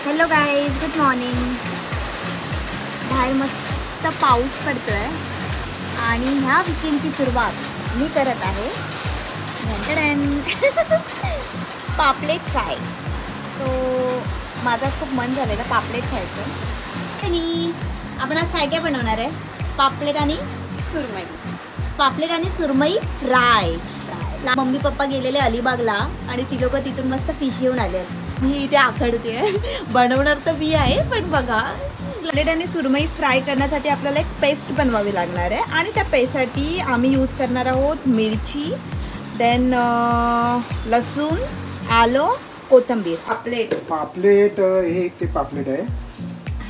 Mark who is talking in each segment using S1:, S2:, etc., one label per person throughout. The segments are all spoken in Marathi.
S1: Hello guys, good morning. बाहेर मस्त पाऊस पडतोय आणि ह्या वीकेंडची सुरुवात मी करत आहे पापलेट फ्राय. सो माझा खूप मन झालेलं पापलेट खायचं आणि आपण आज काय काय बनवणार आहे? पापलेट आणि सुरमई. पापलेट आणि सुरमई फ्राय. मम्मी पप्पा गेलेले अलिबागला आणि ती लोक तिथून मस्त फिश घेऊन आले. मी इथे आखडते. बनवणार तर मी आहे, पण बघा पापलेट आणि सुरमई फ्राय करण्यासाठी आपल्याला एक पेस्ट बनवावी लागणार आहे आणि त्या पेस्टसाठी आम्ही यूज करणार आहोत मिरची, देन लसूण, आलं, कोथिंबीर.
S2: पापलेट हे ते पापलेट आहे.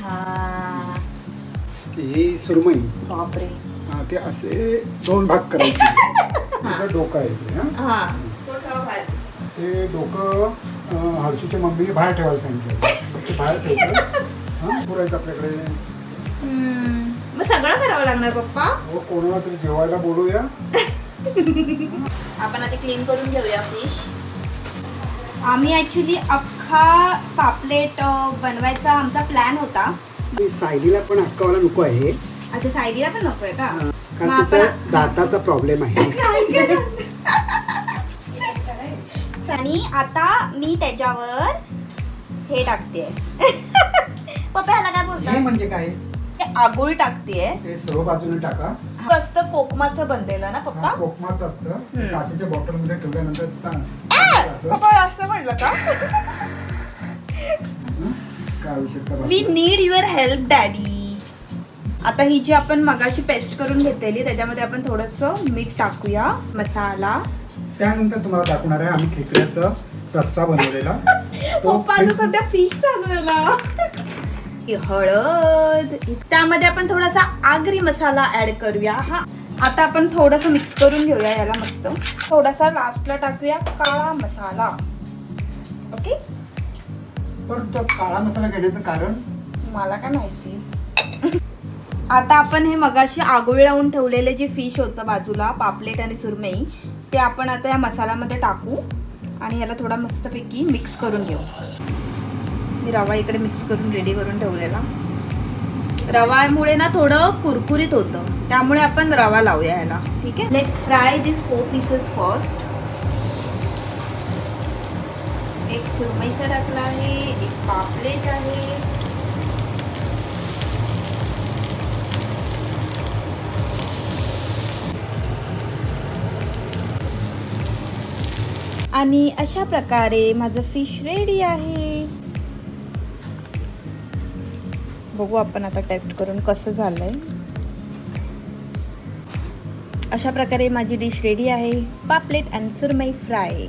S1: हा,
S2: ही सुरमई.
S1: बापरे.
S2: ते असे दोन भाग करायचे. डोकं आहे
S1: हा,
S2: ते डोकं हर्षूच्या मम्मीने बाहेर ठेवायला सांगितलं. ते बाहेर ठेवलं पुरायचं आपल्याकडे.
S1: मग सगळं करावं लागणार पप्पा?
S2: हो, कोणाला तरी जेवायला बोलूया.
S1: आपण आता क्लीन करून घेऊया फिश. आम्ही ऍक्च्युली अख्खा पापलेट बनवायचा आमचा प्लॅन होता.
S2: सायलीला पण अक्कावाला नको आहे.
S1: अच्छा, सायलीला पण नको आहे का?
S2: कारण तिचा दाताचा प्रॉब्लेम आहे.
S1: आणि आता मी त्याच्यावर हे टाकते. पप्पा ह्याला काय बोलतात?
S2: हे म्हणजे काय?
S1: आगोळ टाकते.
S2: ते सर्व बाजूने टाका.
S1: मस्त कोकमाचं बनलेलं ना पप्पा?
S2: कोकमाचं असतं. काचेच्या बॉटल मध्ये ठेवल्यानंतर
S1: पप्पा असं म्हटलं का?
S2: काय आवश्यकता?
S1: We need your help daddy. आता ही जी आपण मगाशी पेस्ट करून घेतलेली त्याच्यामध्ये आपण थोडंसं मीठ टाकूया, मसाला.
S2: त्यानंतर तुम्हाला दाखवणार आहे आम्ही खेकड्याचा रस्सा बनवलेला.
S1: पप्पाचं सध्या फिश चालू आहे ना. हळद, त्यामध्ये आपण थोडासा आगरी मसाला ऍड करूया. हा, आता आपण थोडंसं मिक्स करून घेऊया याला मस्त. थोडासा लास्टला टाकूया काळा मसाला. ओके.
S2: पण तो काळा मसाला घेण्याचं कारण
S1: मला काय माहिती. आता आपण हे मगाशी आगोळ लावून ठेवलेले जे फिश होतं बाजूला, पापलेट आणि सुरमई, ते आपण आता या मसाल्यामध्ये टाकू आणि याला थोडा मस्तपैकी मिक्स करून घेऊ. मी रवा इकडे मिक्स करून रेडी करून ठेवलेला. रवामुळे ना थोडं कुरकुरीत होतं, त्यामुळे आपण रवा लावूया याला. ठीक आहे. Let's fry this 4 pieces first. एक सुरमईचा टाकला आहे, एक पापलेट आहे, आणि अशा प्रकारे माझं फिश रेडी आहे. बघू आपण आता टेस्ट करून कसं झालंय. अशा प्रकारे माझी डिश रेडी आहे, पापलेट आणि सुरमई फ्राय.